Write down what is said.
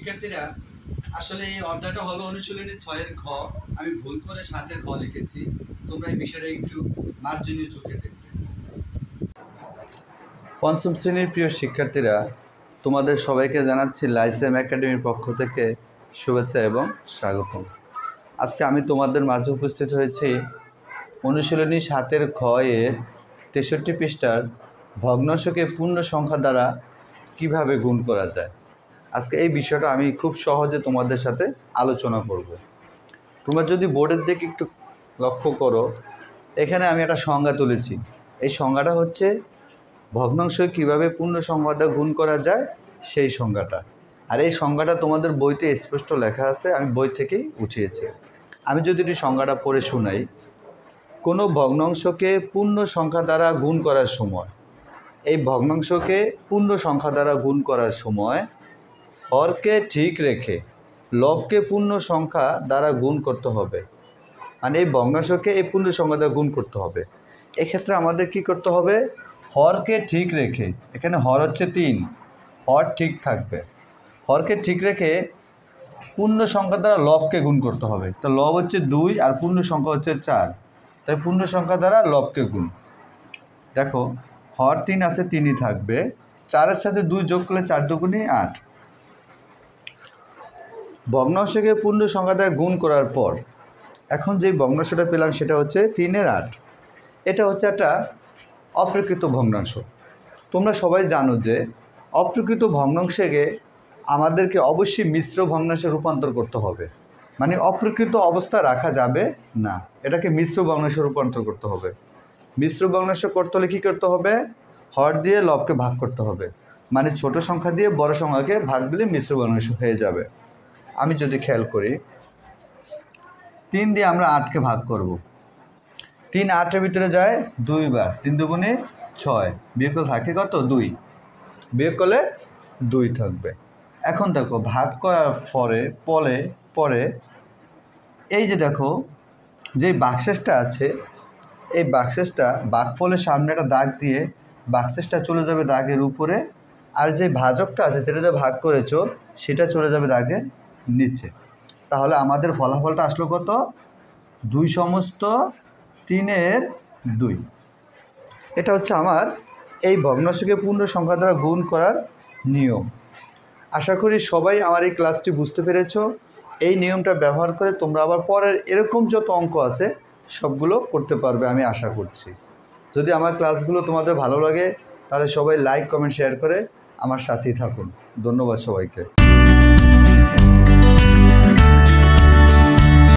শিক্ষার্থীরা, আসলে এই অধ্যায়টা হবে অনুশীলনী 6-এর ঘ। আমি ভুল করে 7-এর ঘ লিখেছি। তোমরা এই বিষয়টা একটু মার্জনীয় চোখে দেখবে। পঞ্চম শ্রেণীর প্রিয় শিক্ষার্থীরা, তোমাদের সবাইকে জানাচ্ছি লাইসেম একাডেমির পক্ষ থেকে শুভেচ্ছা এবং স্বাগতম। আজকে আমি তোমাদের মাঝে উপস্থিত হয়েছি অনুশীলনী 7-এর ঘ এর 63 পৃষ্ঠার ভগ্নাংশকে পূর্ণ সংখ্যা দ্বারা কিভাবে গুণ করা যায়। আজকে এই বিষয়টা আমি খুব সহজে তোমাদের সাথে আলোচনা করব। তোমরা যদি বোর্ডের দিকে একটু লক্ষ্য করো, এখানে আমি একটা সংজ্ঞা তুলেছি। এই সংজ্ঞাটা হচ্ছে ভগ্নাংশ কিভাবে পূর্ণ সংখ্যা দ্বারা গুণ করা যায় সেই সংজ্ঞাটা। আর এই সংজ্ঞাটা তোমাদের বইতে স্পষ্ট লেখা আছে, আমি বই থেকেই উঠিয়েছি। আমি যদি এই সংজ্ঞাটা পড়ে শোনাই, কোনো ভগ্নাংশকে পূর্ণ সংখ্যা দ্বারা গুণ করার সময়, এই ভগ্নাংশকে পূর্ণ সংখ্যা দ্বারা গুণ করার সময় হরকে ঠিক রেখে লবকে পূর্ণ সংখ্যা দ্বারা গুণ করতে হবে। মানে এই ভগ্নাংশকে এই পূর্ণ সংখ্যা দ্বারা গুণ করতে হবে। এক্ষেত্রে আমাদের কি করতে হবে? হরকে ঠিক রেখে, এখানে হর হচ্ছে 3, হর ঠিক থাকবে। হরকে ঠিক রেখে পূর্ণ সংখ্যা দ্বারা লবকে গুণ করতে হবে। তো লব হচ্ছে 2 আর পূর্ণ সংখ্যা হচ্ছে 4, তাই পূর্ণ সংখ্যা দ্বারা লবকে গুণ। দেখো, হর 3 আছে, 3ই থাকবে। 4-এর সাথে 2 যোগ করলে 4 দুগুণে 8। ভগ্নাংশকে পূর্ণ সংখ্যা দ্বারা গুণ করার পর এখন যে ভগ্নাংশটা পেলাম সেটা হচ্ছে 3-এর 8। এটা হচ্ছে একটা অপ্রকৃত ভগ্নাংশ। তোমরা সবাই জানো যে অপ্রকৃত ভগ্নাংশকে আমাদেরকে অবশ্যই মিশ্র ভগ্নাংশে রূপান্তর করতে হবে। মানে অপ্রকৃত অবস্থা রাখা যাবে না, এটাকে মিশ্র ভগ্নাংশে রূপান্তর করতে হবে। মিশ্র ভগ্নাংশ করতে হলে কী করতে হবে? হর দিয়ে লবকে ভাগ করতে হবে। মানে ছোট সংখ্যা দিয়ে বড় সংখ্যাকে ভাগ দিলে মিশ্র ভগ্নাংশ হয়ে যাবে। আমি যদি খেয়াল করি, 3 দিয়ে আমরা 8কে ভাগ করব। 3 8-এর ভিতরে যায় 2 বার, 3 দুগুণে 6, বিয়োগ করলে থাকে কত? 2, বিয়োগ করলে 2 থাকবে। এখন দেখো, ভাগ করার পরে এই যে দেখো, যে বাক্সেসটা আছে, এই বাক্সেসটা ভাগফলের সামনে একটা দাগ দিয়ে বাক্সেসটা চলে যাবে দাগের উপরে, আর যে ভাজকটা আছে যেটা দিয়ে ভাগ করেছো সেটা চলে যাবে দাগের নিচে। তাহলে আমাদের ফলাফলটা আসলো কত? 2 সমস্ত 3-এর 2। এটা হচ্ছে আমার এই ভগ্নাংশকে পূর্ণ সংখ্যা দ্বারা গুণ করার নিয়ম। আশা করি সবাই আমার এই ক্লাসটি বুঝতে পেরেছো। এই নিয়মটা ব্যবহার করে তোমরা আবার পরের এরকম যত অঙ্ক আছে সবগুলো করতে পারবে, আমি আশা করছি। যদি আমার ক্লাসগুলো তোমাদের ভালো লাগে তাহলে সবাই লাইক, কমেন্ট, শেয়ার করে আমার সাথেই থাকুন। ধন্যবাদ সবাইকে।